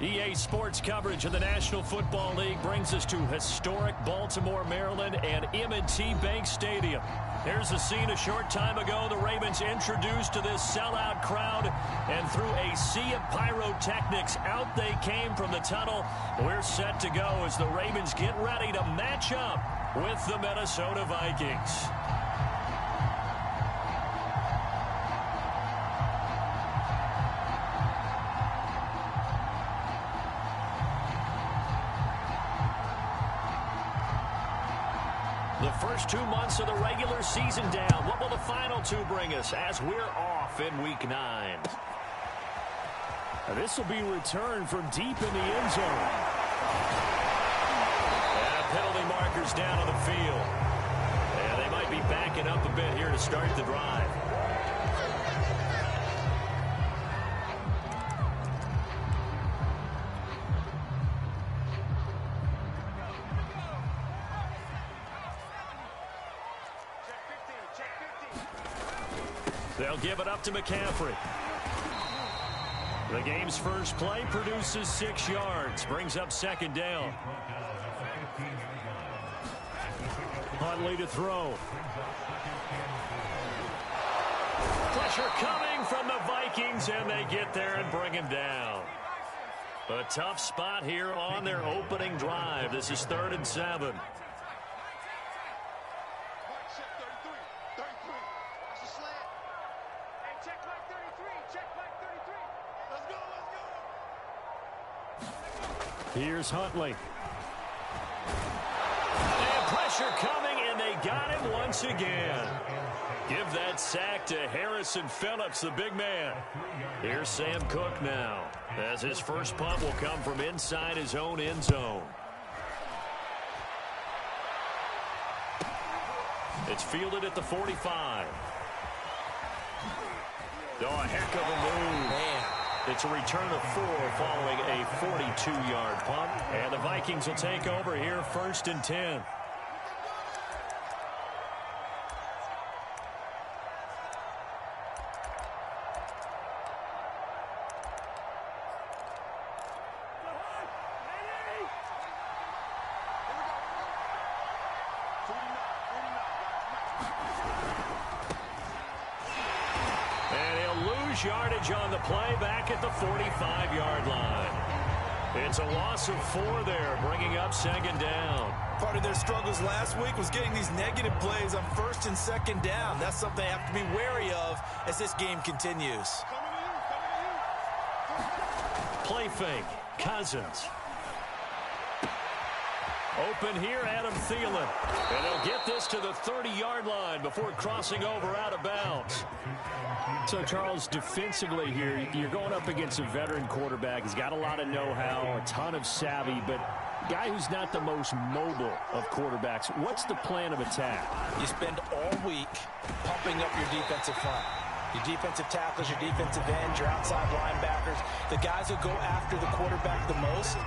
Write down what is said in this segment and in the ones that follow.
EA Sports coverage of the National Football League brings us to historic Baltimore, Maryland, and M&T Bank Stadium. Here's the scene a short time ago. The Ravens introduced to this sellout crowd, and through a sea of pyrotechnics, out they came from the tunnel. We're set to go as the Ravens get ready to match up with the Minnesota Vikings. The first 2 months of the regular season down. What will the final two bring us as we're off in Week 9? This will be returned from deep in the end zone. And penalty markers down on the field. And they might be backing up a bit here to start the drive. They'll give it up to McCaffrey. The game's first play produces 6 yards. Brings up second down. Huntley to throw. Pressure coming from the Vikings, and they get there and bring him down. A tough spot here on their opening drive. This is 3rd and 7. Here's Huntley. And pressure coming, and they got him once again. Give that sack to Harrison Phillips, the big man. Here's Sam Cook now, as his first punt will come from inside his own end zone. It's fielded at the 45. Oh, a heck of a move. Man. It's a return of 4 following a 42-yard punt. And the Vikings will take over here 1st and 10. Yardage on the play back at the 45-yard line. It's a loss of 4 there, bringing up 2nd down. Part of their struggles last week was getting these negative plays on 1st and 2nd down. That's something they have to be wary of as this game continues. Play fake. Cousins. Open here, Adam Thielen. And they'll get this to the 30-yard line before crossing over out of bounds. So, Charles, defensively here, you're going up against a veteran quarterback. He's got a lot of know-how, a ton of savvy, but a guy who's not the most mobile of quarterbacks. What's the plan of attack? You spend all week pumping up your defensive front. Your defensive tackles, your defensive ends, your outside linebackers, the guys who go after the quarterback the most,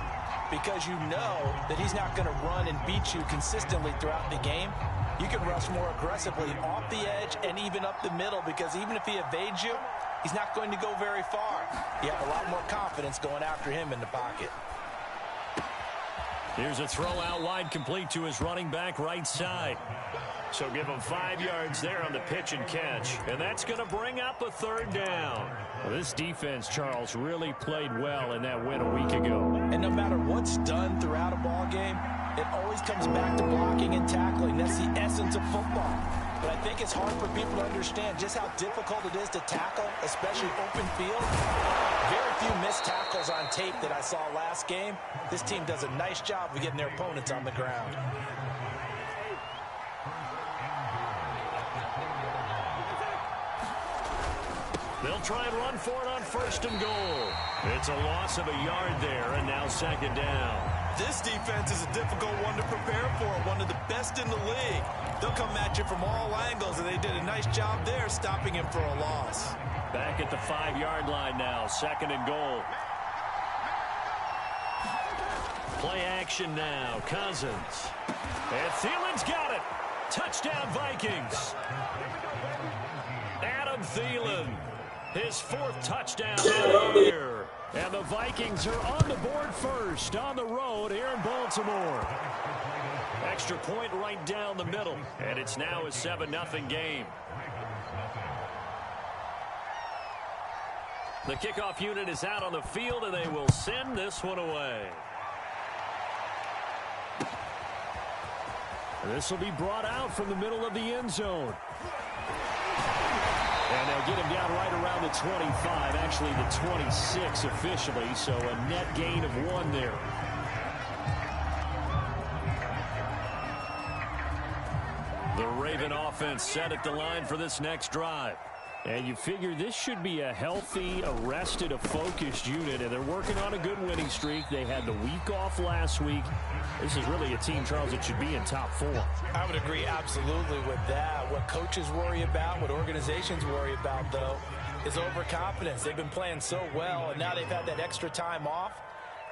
because you know that he's not going to run and beat you consistently throughout the game. You can rush more aggressively off the edge and even up the middle, because even if he evades you, he's not going to go very far. You have a lot more confidence going after him in the pocket. Here's a throw out wide, complete to his running back right side. So give him 5 yards there on the pitch and catch. And that's going to bring up a 3rd down. Well, this defense, Charles, really played well in that win a week ago. And no matter what's done throughout a ball game, it always comes back to blocking and tackling. That's the essence of football. But I think it's hard for people to understand just how difficult it is to tackle, especially open field. Very few missed tackles on tape that I saw last game. This team does a nice job of getting their opponents on the ground. They'll try and run for it on 1st and goal. It's a loss of a yard there, and now 2nd down. This defense is a difficult one to prepare for, one of the best in the league. They'll come at you from all angles, and they did a nice job there stopping him for a loss. Back at the 5-yard line now, 2nd and goal. Play action now, Cousins. And Thielen's got it. Touchdown, Vikings. Adam Thielen. His 4th touchdown of the year. And the Vikings are on the board first on the road here in Baltimore. Extra point right down the middle. And it's now a 7-0 game. The kickoff unit is out on the field, and they will send this one away. This will be brought out from the middle of the end zone. And they'll get him down right around the 25, actually the 26 officially, so a net gain of 1 there. The Raven offense set at the line for this next drive. And you figure this should be a healthy, arrested, a focused unit, and they're working on a good winning streak. They had the week off last week. This is really a team, Charles, that should be in top 4. I would agree absolutely with that. What coaches worry about, what organizations worry about, though, is overconfidence. They've been playing so well, and now they've had that extra time off.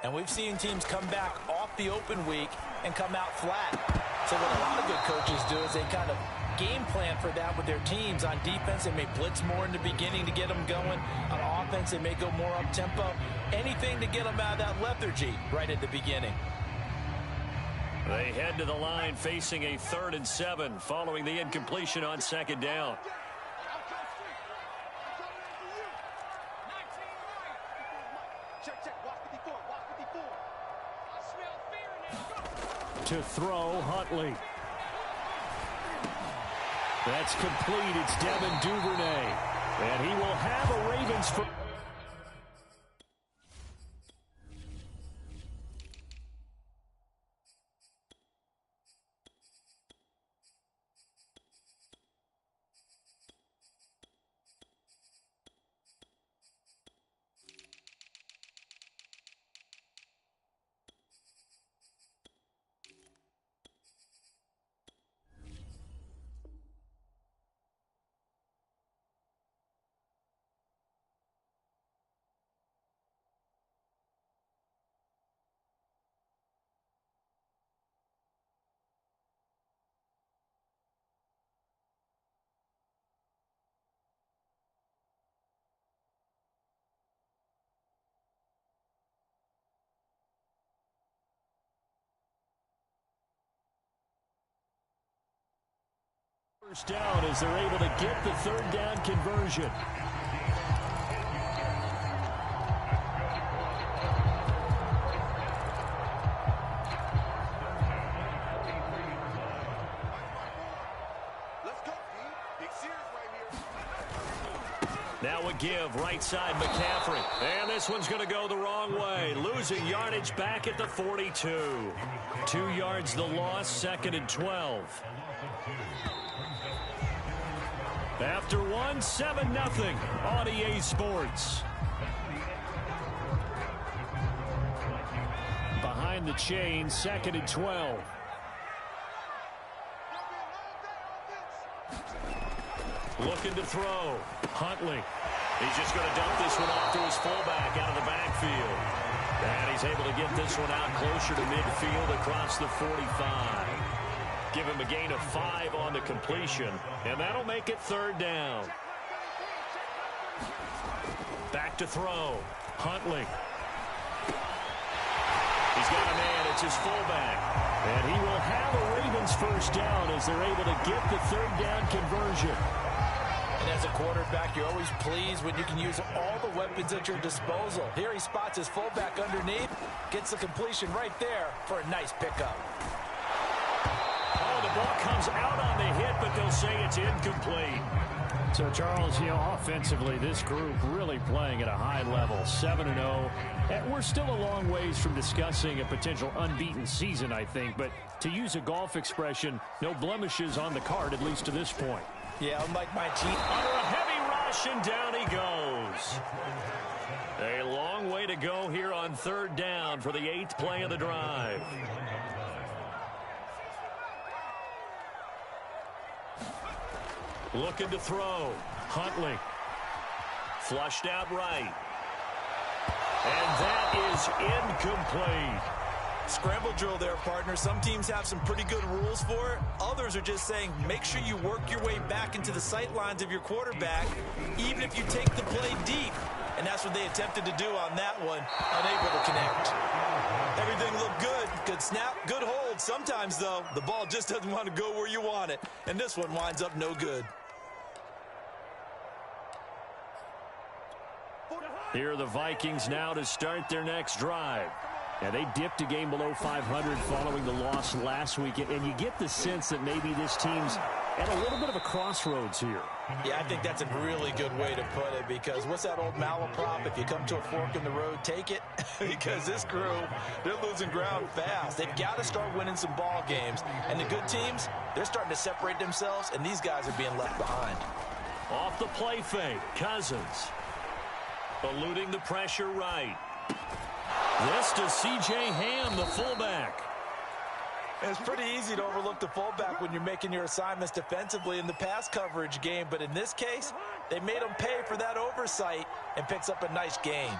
And we've seen teams come back off the open week and come out flat. So what a lot of good coaches do is they kind of game plan for that with their teams. On defense, they may blitz more in the beginning to get them going. On offense, they may go more up-tempo. Anything to get them out of that lethargy right at the beginning. They head to the line facing a 3rd and 7 following the incompletion on 2nd down. To throw, Huntley. That's complete. It's Devin Duvernay. And he will have a Ravens for... First down as they're able to get the 3rd down conversion. Now a give, right side McCaffrey. And this one's going to go the wrong way. Losing yardage back at the 42. 2 yards the loss, 2nd and 12. After 1, 7-0 on EA Sports. Behind the chain, 2nd and 12. Looking to throw. Huntley. He's just going to dump this one off to his fullback out of the backfield. And he's able to get this one out closer to midfield across the 45. Give him a gain of 5 on the completion, and that'll make it 3rd down. Back to throw. Huntley. He's got a man. It's his fullback. And he will have a Ravens first down as they're able to get the 3rd down conversion. And as a quarterback, you're always pleased when you can use all the weapons at your disposal. Here he spots his fullback underneath, gets the completion right there for a nice pickup. Oh, the ball comes out on the hit, but they'll say it's incomplete. So, Charles, offensively, this group really playing at a high level, 7-0. And we're still a long ways from discussing a potential unbeaten season, I think. But to use a golf expression, no blemishes on the card, at least to this point. Yeah, unlike my team. Under a heavy rush, and down he goes. A long way to go here on 3rd down for the 8th play of the drive. Looking to throw. Huntley. Flushed out right. And that is incomplete. Scramble drill there, partner. Some teams have some pretty good rules for it. Others are just saying make sure you work your way back into the sight lines of your quarterback, even if you take the play deep. And that's what they attempted to do on that one, unable to connect. Everything looked good. Good snap, good hold. Sometimes, though, the ball just doesn't want to go where you want it. And this one winds up no good. Here are the Vikings now to start their next drive. Yeah, they dipped a game below 500 following the loss last week, and you get the sense that maybe this team's at a little bit of a crossroads here. Yeah, I think that's a really good way to put it, because what's that old malaprop? If you come to a fork in the road, take it. Because this crew, they're losing ground fast. They've got to start winning some ball games. And the good teams, they're starting to separate themselves, and these guys are being left behind. Off the play fake, Cousins. Eluding the pressure right. This to C.J. Ham, the fullback. It's pretty easy to overlook the fullback when you're making your assignments defensively in the pass coverage game. But in this case, they made him pay for that oversight and picks up a nice gain.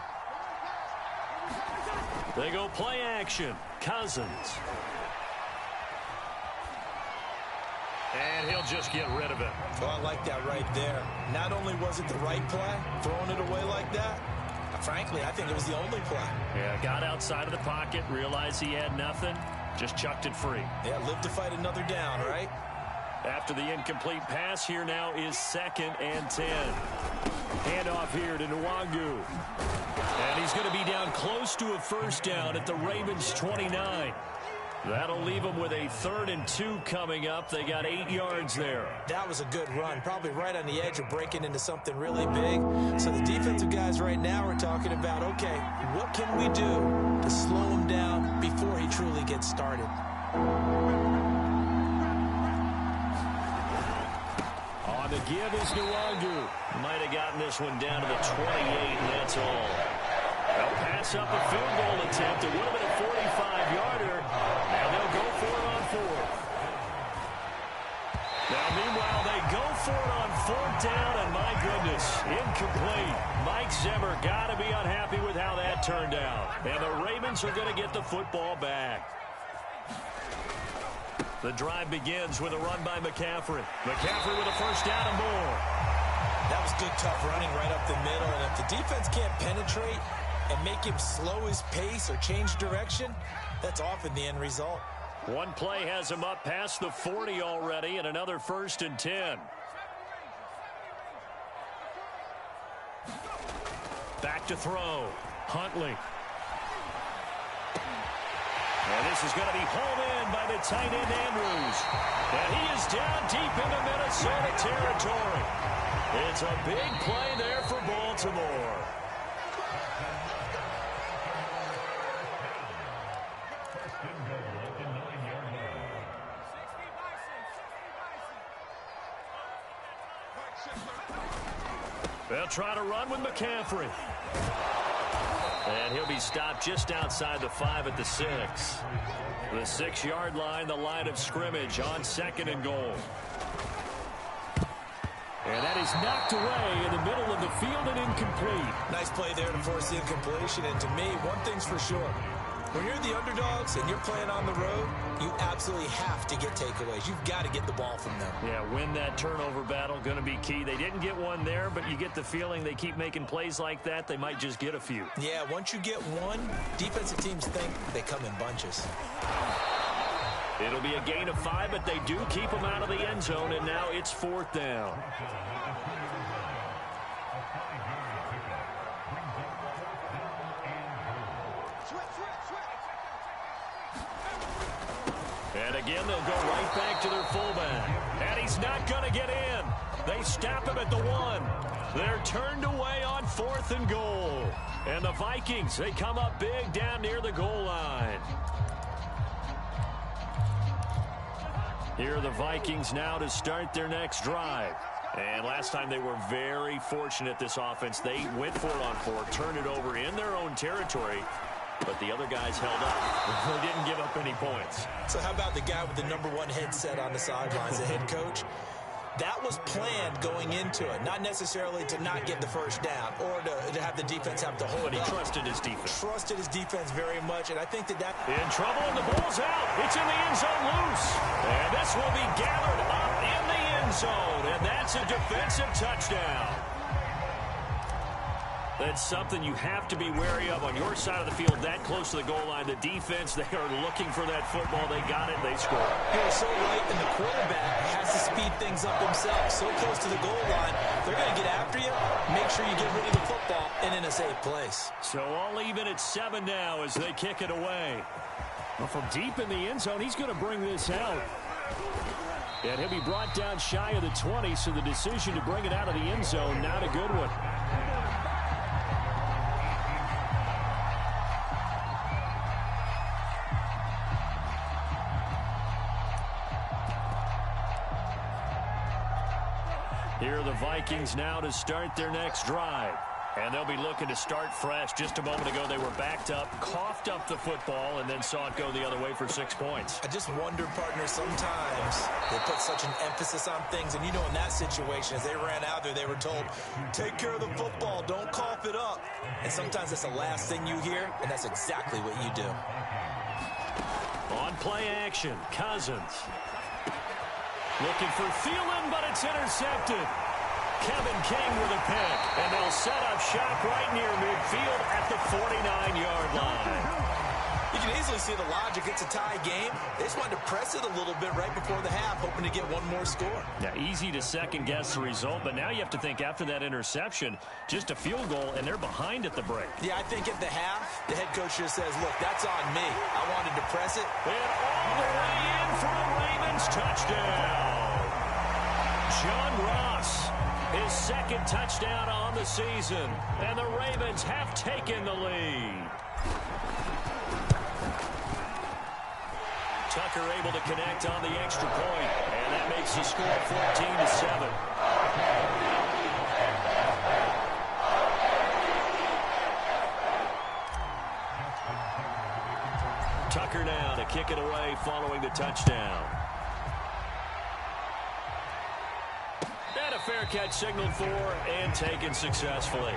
They go play action. Cousins. And he'll just get rid of it. Oh, I like that right there. Not only was it the right play, throwing it away like that, frankly, I think it was the only play. Yeah, got outside of the pocket, realized he had nothing, just chucked it free. Yeah, live to fight another down, right? After the incomplete pass, here now is 2nd and 10. Handoff here to Nwangu. And he's going to be down close to a first down at the Ravens 29. That'll leave them with a 3rd and 2 coming up. They got 8 yards there. That was a good run, probably right on the edge of breaking into something really big. So the defensive guys right now are talking about, okay, what can we do to slow him down before he truly gets started? On the give is Nwangu. Might have gotten this one down to the 28, and that's all. They'll pass up a field goal attempt. It would have been a 45-yarder. Now they'll go for it on 4th. Now, meanwhile, they go for it on 4th down, and my goodness, incomplete. Mike Zimmer got to be unhappy with how that turned out. And the Ravens are going to get the football back. The drive begins with a run by McCaffrey. McCaffrey with a first down and more. That was good, tough running right up the middle. And if the defense can't penetrate and make him slow his pace or change direction, that's often the end result. One play has him up past the 40 already, and another 1st and 10. Back to throw. Huntley. And this is going to be hauled in by the tight end Andrews. And he is down deep into Minnesota territory. It's a big play there for Baltimore. They'll try to run with McCaffrey. And he'll be stopped just outside the 5 at the 6. The 6-yard line, the line of scrimmage on 2nd and goal. And that is knocked away in the middle of the field and incomplete. Nice play there to force the incompletion. And to me, one thing's for sure. When you're the underdogs and you're playing on the road, you absolutely have to get takeaways. You've got to get the ball from them. Yeah, win that turnover battle, going to be key. They didn't get one there, but you get the feeling they keep making plays like that, they might just get a few. Yeah, once you get one, defensive teams think they come in bunches. It'll be a gain of 5, but they do keep them out of the end zone, and now it's 4th down. And again, they'll go right back to their fullback. And he's not going to get in. They stop him at the 1. They're turned away on 4th and goal. And the Vikings, they come up big down near the goal line. Here are the Vikings now to start their next drive. And last time they were very fortunate, this offense. They went for it on 4, turned it over in their own territory. But the other guys held up. They didn't give up any points. So how about the guy with the #1 headset on the sidelines, the head coach? That was planned going into it, not necessarily to not get the first down or to have the defense have to hold But he up. trusted his defense. Trusted his defense very much, and I think that In trouble, and the ball's out. It's in the end zone loose. And this will be gathered up in the end zone, and that's a defensive touchdown. That's something you have to be wary of on your side of the field, that close to the goal line. The defense, they are looking for that football. They got it. They scored. You're so right, and the quarterback has to speed things up himself. So close to the goal line, they're going to get after you. Make sure you get rid of the football and in a safe place. So all even at 7 now as they kick it away. Well, from deep in the end zone, he's going to bring this out. And he'll be brought down shy of the 20, so the decision to bring it out of the end zone, not a good one. Here are the Vikings now to start their next drive. And they'll be looking to start fresh. Just a moment ago, they were backed up, coughed up the football, and then saw it go the other way for 6 points. I just wonder, partner, sometimes they put such an emphasis on things. And, you know, in that situation, as they ran out there, they were told, take care of the football, don't cough it up. And sometimes that's the last thing you hear, and that's exactly what you do. On play action, Cousins. Looking for Thielen, but it's intercepted. Kevin King with a pick, and they'll set up shop right near midfield at the 49-yard line. You can easily see the logic. It's a tie game. They just wanted to press it a little bit right before the half, hoping to get one more score. Yeah, easy to second-guess the result, but now you have to think after that interception, just a field goal, and they're behind at the break. Yeah, I think at the half, the head coach just says, look, that's on me. I wanted to press it. And all the way in for a Ravens touchdown. John Ross, his second touchdown on the season, and the Ravens have taken the lead. Tucker able to connect on the extra point, and that makes the score 14-7. Tucker now to kick it away following the touchdown. And a fair catch signaled for and taken successfully.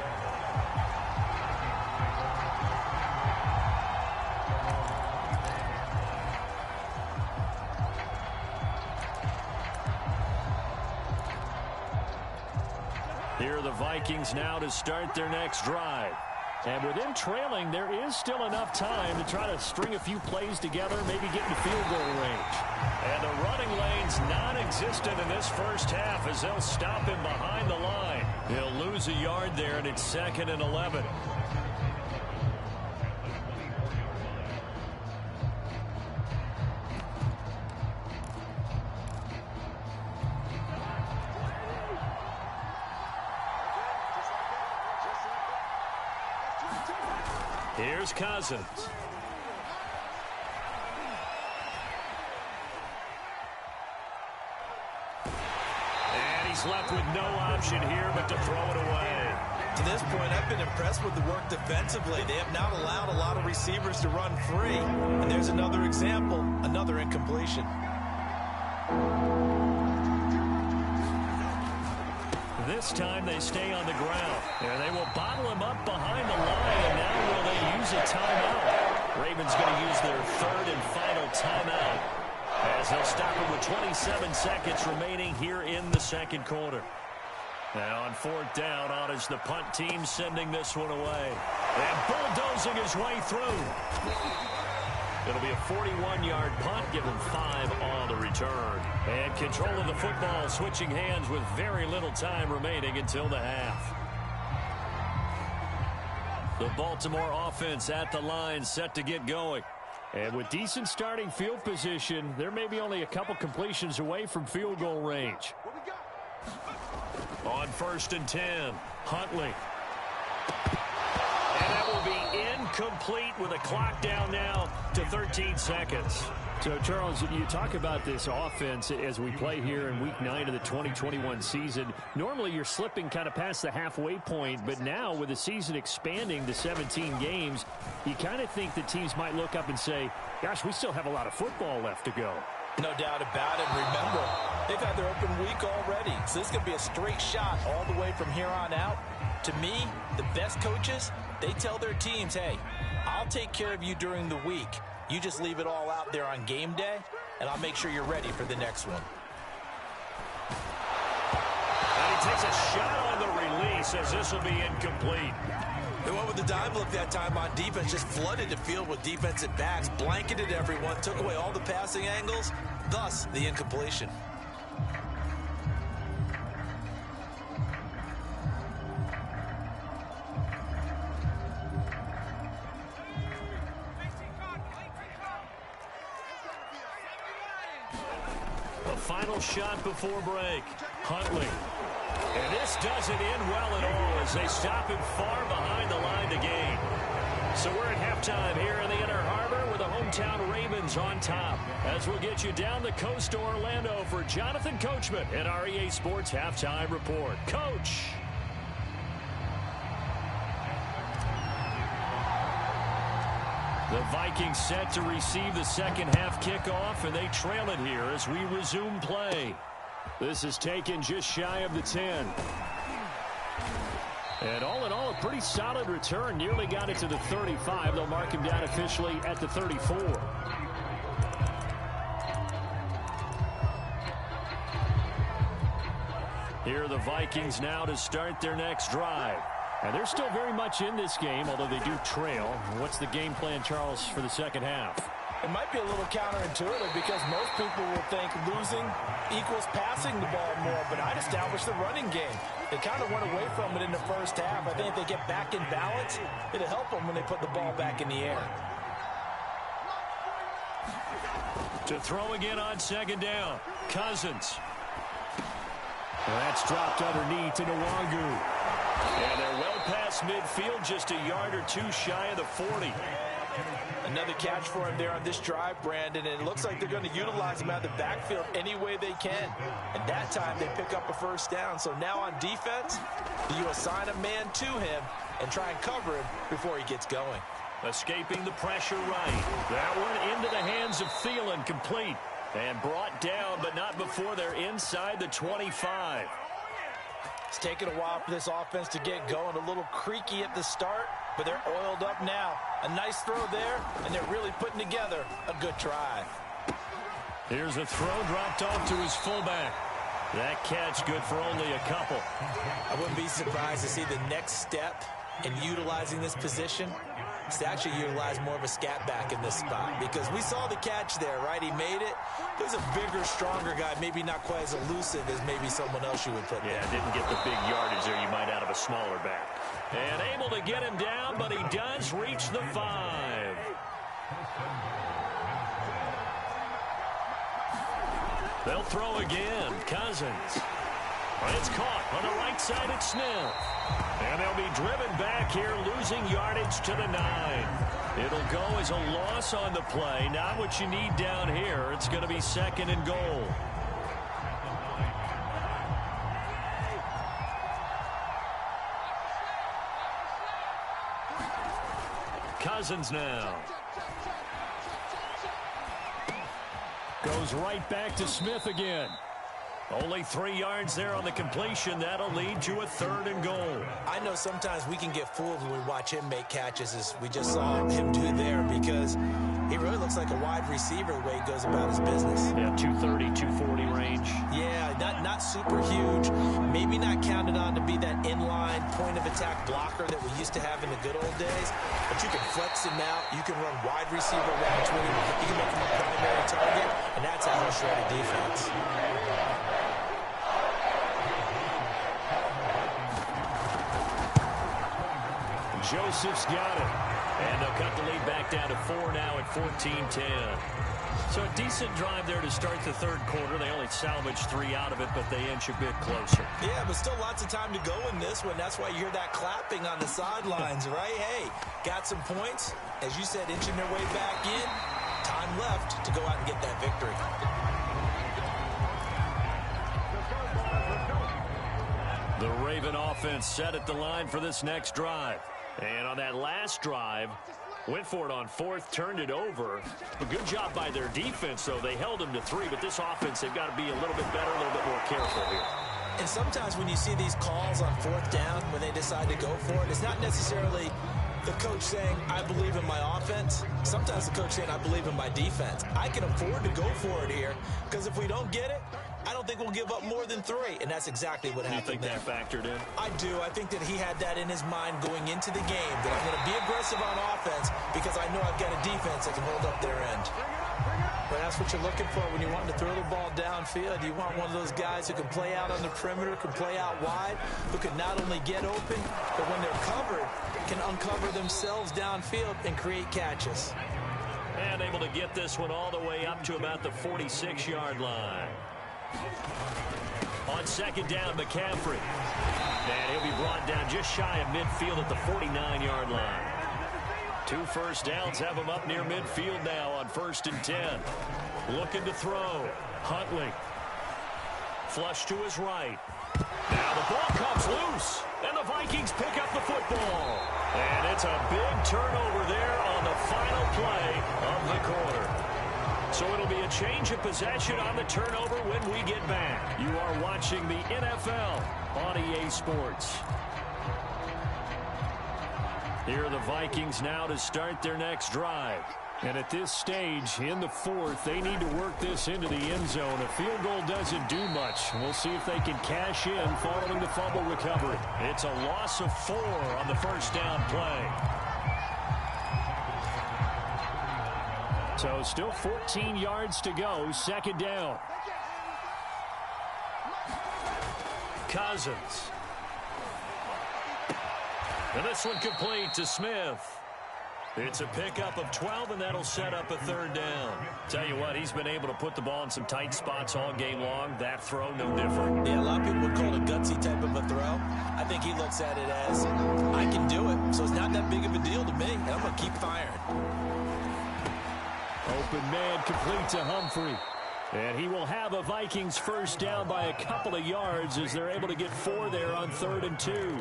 Here are the Vikings now to start their next drive. And with them trailing, there is still enough time to try to string a few plays together, maybe get into field goal range. And the running lane's non-existent in this first half as they'll stop him behind the line. He'll lose a yard there, and it's 2nd and 11. Here's Cousins. And he's left with no option here but to throw it away. To this point, I've been impressed with the work defensively. They have not allowed a lot of receivers to run free. And there's another example, another incompletion. This time they stay on the ground. And they will bottle him up behind the line. And now will they use a timeout? Ravens going to use their third and final timeout as they'll stop him with 27 seconds remaining here in the second quarter. Now on 4th down, on is the punt team sending this one away. And bulldozing his way through. It'll be a 41-yard punt, give him 5 on the return. And control of the football switching hands with very little time remaining until the half. The Baltimore offense at the line set to get going. And with decent starting field position, there may be only a couple completions away from field goal range. On 1st and 10, Huntley. And that will be incomplete with a clock down now to 13 seconds. So, Charles, you talk about this offense as we play here in Week 9 of the 2021 season. Normally, you're slipping kind of past the halfway point, but now with the season expanding to 17 games, you kind of think that teams might look up and say, gosh, we still have a lot of football left to go. No doubt about it. Remember, they've had their open week already, so this is going to be a straight shot all the way from here on out. To me, the best coaches, they tell their teams, hey, I'll take care of you during the week. You just leave it all out there on game day, and I'll make sure you're ready for the next one. And he takes a shot on the release as this will be incomplete. They went with the dive look that time on defense, just flooded the field with defensive backs, blanketed everyone, took away all the passing angles, thus the incompletion. The final shot before break. Huntley. And this doesn't end well at all as they stop him far behind the line to gain. So we're at halftime here in the Inner Harbor with the hometown Ravens on top. As we'll get you down the coast to Orlando for Jonathan Coachman in our EA Sports Halftime Report. Coach. The Vikings set to receive the second half kickoff, and they trail it here as we resume play. This is taken just shy of the 10. And all in all, a pretty solid return. Nearly got it to the 35. They'll mark him down officially at the 34. Here are the Vikings now to start their next drive. And they're still very much in this game, although they do trail. What's the game plan, Charles, for the second half? It might be a little counterintuitive because most people will think losing equals passing the ball more, but I'd establish the running game. They kind of went away from it in the first half. I think if they get back in balance, it'll help them when they put the ball back in the air. To throw again on second down, Cousins. Well, that's dropped underneath to Nwangu. And they're well past midfield, just a yard or two shy of the 40. Another catch for him there on this drive, Brandon, and it looks like they're going to utilize him out of the backfield any way they can. And that time they pick up a first down. So now on defense, do you assign a man to him and try and cover him before he gets going? Escaping the pressure right. That one into the hands of Thielen, complete. And brought down, but not before they're inside the 25. It's taken a while for this offense to get going. A little creaky at the start, but they're oiled up now. A nice throw there, and they're really putting together a good drive. Here's a throw dropped off to his fullback. That catch good for only a couple. I wouldn't be surprised to see the next step in utilizing this position is to actually utilize more of a scat back in this spot, because we saw the catch there, right? He made it. There's a bigger, stronger guy, maybe not quite as elusive as maybe someone else you would put there. Yeah, didn't get the big yardage there you might out of a smaller back. And able to get him down, but he does reach the 5. They'll throw again. Cousins. It's caught on the right side at Smith. And they'll be driven back here, losing yardage to the 9. It'll go as a loss on the play. Not what you need down here. It's going to be second and goal. Cousins now. Goes right back to Smith again. Only 3 yards there on the completion. That'll lead to a 3rd and goal. I know sometimes we can get fooled when we watch him make catches, as we just saw him do there, because he really looks like a wide receiver the way he goes about his business. Yeah, 230, 240 range. Yeah, not super huge. Maybe not counted on to be that inline point-of-attack blocker that we used to have in the good old days. But you can flex him out. You can run wide receiver routes with him. You can make him a primary target, and that's how he'll shred a defense. Joseph's got it. And they'll cut the lead back down to 4 now at 14-10. So a decent drive there to start the 3rd quarter. They only salvaged 3 out of it, but they inch a bit closer. Yeah, but still lots of time to go in this one. That's why you hear that clapping on the sidelines, right? Hey, got some points. As you said, inching their way back in. Time left to go out and get that victory. The Raven offense set at the line for this next drive. And on that last drive, Went for it on fourth, turned it over. A good job by their defense, though. They held them to 3, but this offense, they've got to be a little bit better, a little bit more careful here. And sometimes when you see these calls on fourth down, when they decide to go for it, it's not necessarily the coach saying, I believe in my offense. Sometimes the coach saying, I believe in my defense. I can afford to go for it here, because if we don't get it, I don't think we'll give up more than 3, and that's exactly what happened there. You think that factored in? I do. I think that he had that in his mind going into the game, that I'm going to be aggressive on offense because I know I've got a defense that can hold up their end. But that's what you're looking for when you want to throw the ball downfield. You want one of those guys who can play out on the perimeter, can play out wide, who can not only get open, but when they're covered, can uncover themselves downfield and create catches. And able to get this one all the way up to about the 46-yard line. On second down, McCaffrey. And he'll be brought down just shy of midfield at the 49-yard line. 2 first downs have him up near midfield now on 1st and 10. Looking to throw. Huntley. Flush to his right. Now the ball comes loose. And the Vikings pick up the football. And it's a big turnover there on the final play of the quarter. So it'll be a change of possession on the turnover when we get back. You are watching the NFL on EA Sports. Here are the Vikings now to start their next drive. And at this stage, in the 4th, they need to work this into the end zone. A field goal doesn't do much. We'll see if they can cash in following the fumble recovery. It's a loss of 4 on the first down play. So still 14 yards to go, second down. Cousins. And this one complete to Smith. It's a pickup of 12, and that'll set up a 3rd down. Tell you what, he's been able to put the ball in some tight spots all game long. That throw, no different. Yeah, a lot of people would call it a gutsy type of a throw. I think he looks at it as, I can do it, so it's not that big of a deal to me, and I'm going to keep firing. Open man complete to Humphrey. And he will have a Vikings first down by a couple of yards as they're able to get 4 there on 3rd and 2.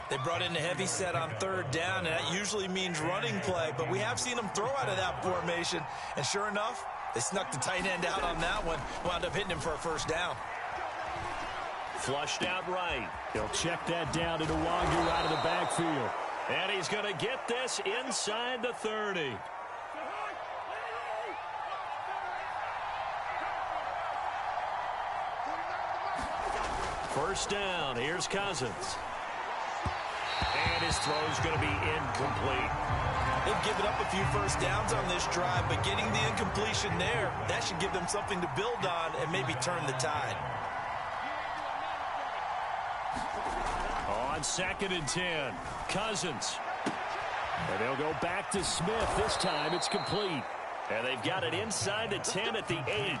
They brought in a heavy set on 3rd down, and that usually means running play. But we have seen them throw out of that formation. And sure enough, they snuck the tight end out on that one. Wound up hitting him for a first down. Flushed out right. He'll check that down to Nwangu out of the backfield. And he's going to get this inside the 30. First down. Here's Cousins. And his throw's going to be incomplete. They've given up a few first downs on this drive, but getting the incompletion there, that should give them something to build on and maybe turn the tide. On 2nd and 10, Cousins. And they'll go back to Smith. This time it's complete. And they've got it inside the 10 at the 8.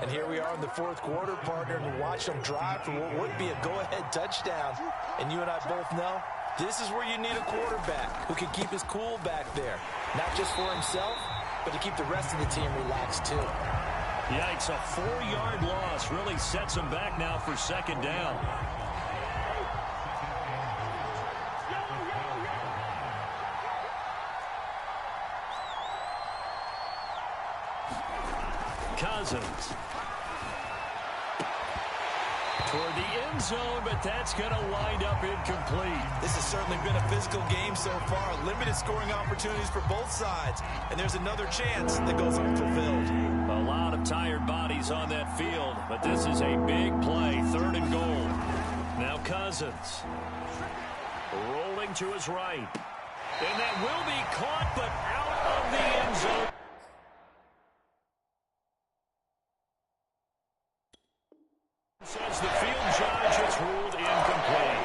And here we are in the 4th quarter, partner, and watch them drive for what would be a go-ahead touchdown. And you and I both know this is where you need a quarterback who can keep his cool back there. Not just for himself, but to keep the rest of the team relaxed too. Yikes, a 4-yard loss really sets them back now for 2nd down. Cousins. Toward the end zone, but that's going to wind up incomplete. This has certainly been a physical game so far. Limited scoring opportunities for both sides. And there's another chance that goes unfulfilled. A lot of tired bodies on that field, but this is a big play. 3rd and goal. Now Cousins. Rolling to his right. And that will be caught, but out of the end zone. Says the field judge, it's ruled incomplete.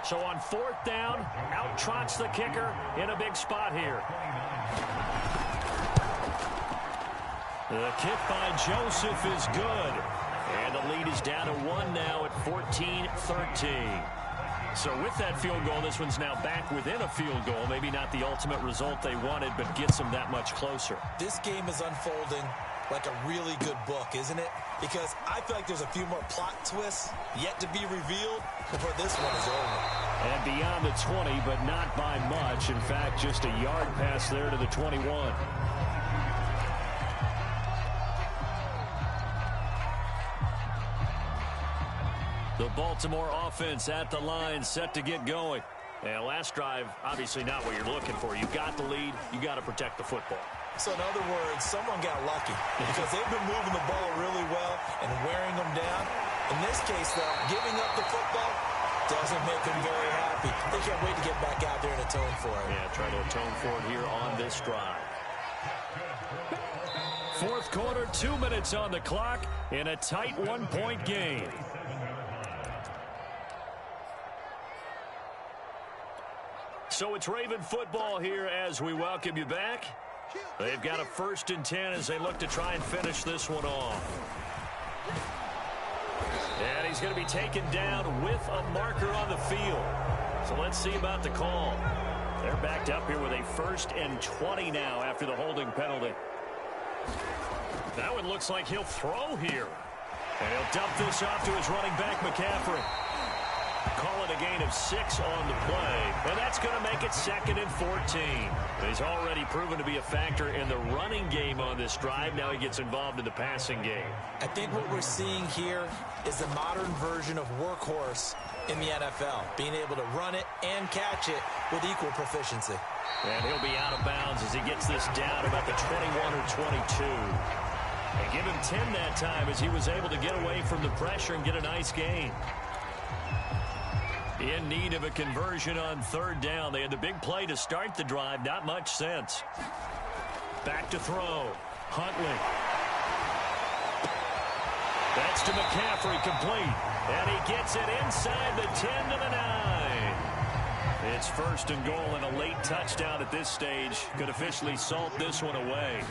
So on 4th down, out trots the kicker in a big spot here. The kick by Joseph is good. And the lead is down to 1 now at 14-13. So with that field goal, this one's now back within a field goal. Maybe not the ultimate result they wanted, but gets them that much closer. This game is unfolding like a really good book, isn't it? Because I feel like there's a few more plot twists yet to be revealed before this one is over. And beyond the 20, but not by much. In fact, just a yard pass there to the 21. The Baltimore offense at the line, set to get going. And last drive, obviously not what you're looking for. You've got the lead. You got to protect the football. So in other words, someone got lucky because they've been moving the ball really well and wearing them down. In this case, though, giving up the football doesn't make them very happy. They can't wait to get back out there and atone for it. Yeah, try to atone for it here on this drive. Fourth quarter, 2 minutes on the clock in a tight one-point game. So it's Raven football here as we welcome you back. They've got a 1st and 10 as they look to try and finish this one off. And he's going to be taken down with a marker on the field. So let's see about the call. They're backed up here with a 1st and 20 now after the holding penalty. That one looks like he'll throw here. And he'll dump this off to his running back, McCaffrey. Call it a gain of 6 on the play, and that's going to make it 2nd and 14. He's already proven to be a factor in the running game on this drive. Now he gets involved in the passing game. I think what we're seeing here is the modern version of workhorse in the NFL, being able to run it and catch it with equal proficiency. And he'll be out of bounds as he gets this down about the 21 or 22. And give him 10 that time as he was able to get away from the pressure and get a nice gain. In need of a conversion on 3rd down. They had the big play to start the drive. Not much sense. Back to throw. Huntley. That's to McCaffrey, complete. And he gets it inside the 10 to the 9. It's 1st and goal and a late touchdown at this stage. Could officially salt this one away.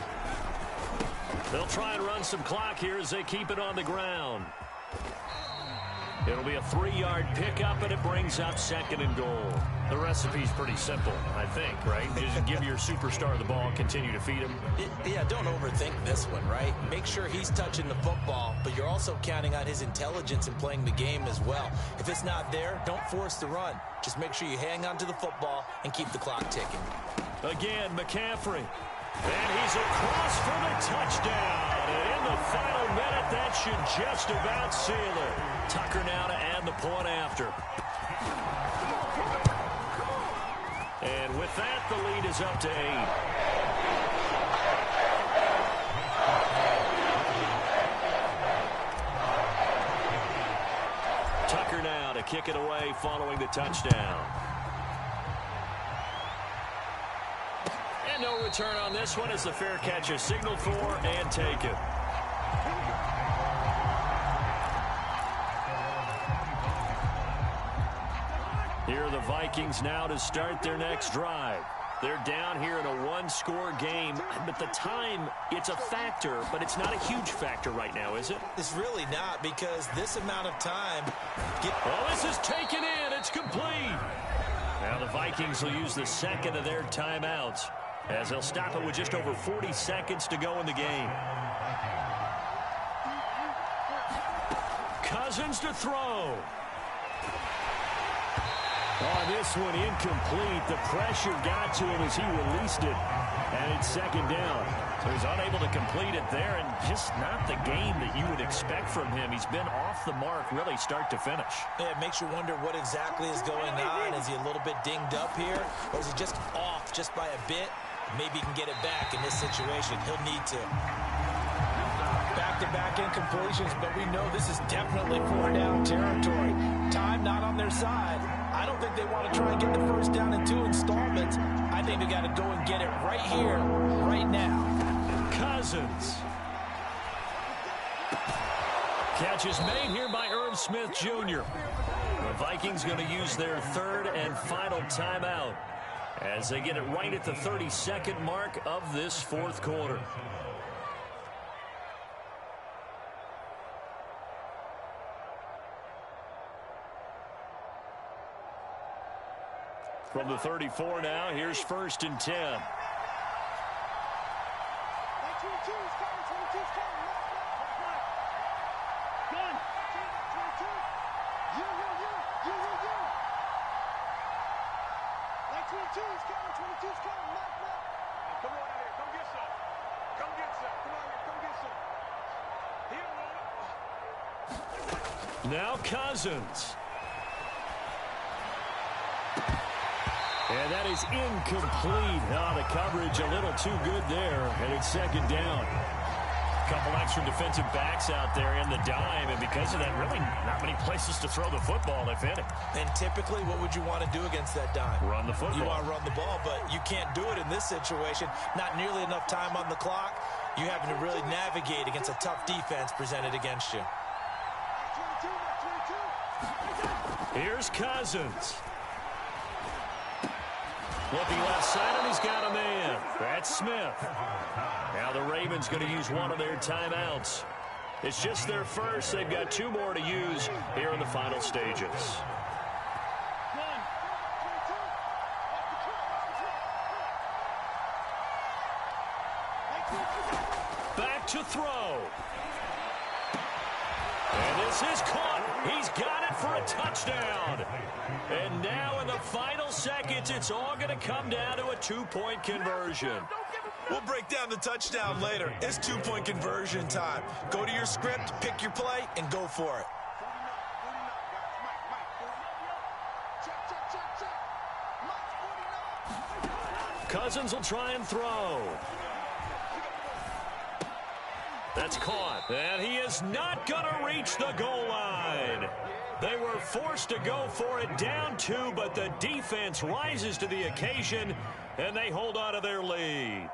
They'll try and run some clock here as they keep it on the ground. It'll be a 3-yard pickup, and it brings up 2nd and goal. The recipe's pretty simple, I think, right? You just give your superstar the ball, continue to feed him. Yeah, don't overthink this one, right? Make sure he's touching the football, but you're also counting on his intelligence in playing the game as well. If it's not there, don't force the run. Just make sure you hang on to the football and keep the clock ticking. Again, McCaffrey. And he's across for the touchdown. And in the final minute, that should just about seal it. Tucker now to add the point after. And with that, the lead is up to 8. Tucker now to kick it away following the touchdown. And no return on this one as the fair catch is signaled for and taken. Here are the Vikings now to start their next drive. They're down here in a 1-score game, but the time, it's a factor, but it's not a huge factor right now, is it? It's really not, because this amount of time... Oh, this is taken in. It's complete. Now the Vikings will use the 2nd of their timeouts, as they'll stop it with just over 40 seconds to go in the game. Cousins to throw. Oh, this one incomplete. The pressure got to him as he released it, and it's 2nd down. So he's unable to complete it there, and just not the game that you would expect from him. He's been off the mark really start to finish. Yeah, it makes you wonder what exactly is going on. Is he a little bit dinged up here, or is he just off just by a bit? Maybe he can get it back in this situation. He'll need to. Back-to-back incompletions, but we know this is definitely 4-down territory. Time not on their side. I don't think they want to try and get the 1st down in 2 installments. I think they got to go and get it right here, right now. Cousins. Catch is made here by Irv Smith Jr. The Vikings going to use their 3rd and final timeout as they get it right at the 32nd mark of this 4th quarter. From the 34 now, here's 1st and 10. Now Cousins. And that is incomplete. Oh, the coverage a little too good there, and it's second down. A couple extra defensive backs out there in the dime, and because of that, really not many places to throw the football, if any. And typically, what would you want to do against that dime? Run the football. You want to run the ball, but you can't do it in this situation. Not nearly enough time on the clock. You having to really navigate against a tough defense presented against you. Here's Cousins. Looking left side, and he's got a man. That's Smith. Now the Ravens going to use one of their timeouts. It's just their first. They've got two more to use here in the final stages. Back to throw. And this is caught. He's got it for a touchdown. And now in the final seconds, it's all going to come down to a two-point conversion. We'll break down the touchdown later. It's two-point conversion time. Go to your script, pick your play, and go for it. Cousins will try and throw. That's caught. And he is not going to reach the goal line. They were forced to go for it down two, but the defense rises to the occasion, and they hold on to their lead.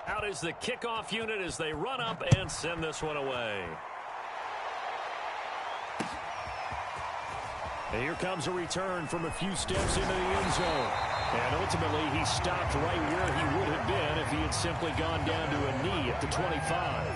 Out is the kickoff unit as they run up and send this one away. And here comes a return from a few steps into the end zone. And ultimately, he stopped right where he would have been if he had simply gone down to a knee at the 25.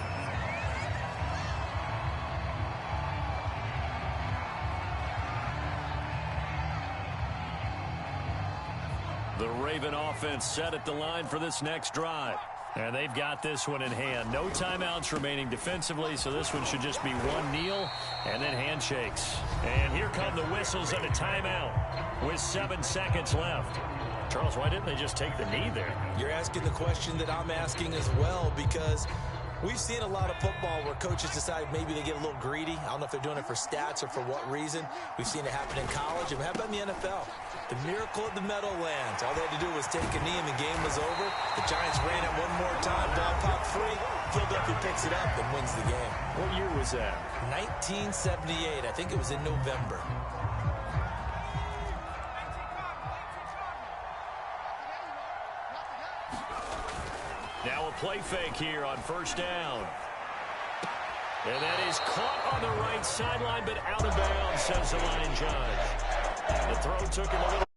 The Raven offense set at the line for this next drive. And they've got this one in hand. No timeouts remaining defensively, so this one should just be one kneel and then handshakes. And here come the whistles and a timeout with 7 seconds left. Charles, why didn't they just take the knee there? You're asking the question that I'm asking as well, because we've seen a lot of football where coaches decide maybe they get a little greedy. I don't know if they're doing it for stats or for what reason. We've seen it happen in college. And how about in the NFL? The miracle of the Meadowlands. All they had to do was take a knee and the game was over. The Giants ran it one more time. Ball popped free. Philadelphia picks it up and wins the game. What year was that? 1978. I think it was in November. Now a play fake here on first down. And that is caught on the right sideline, but out of bounds, says the line judge. The throw took him a little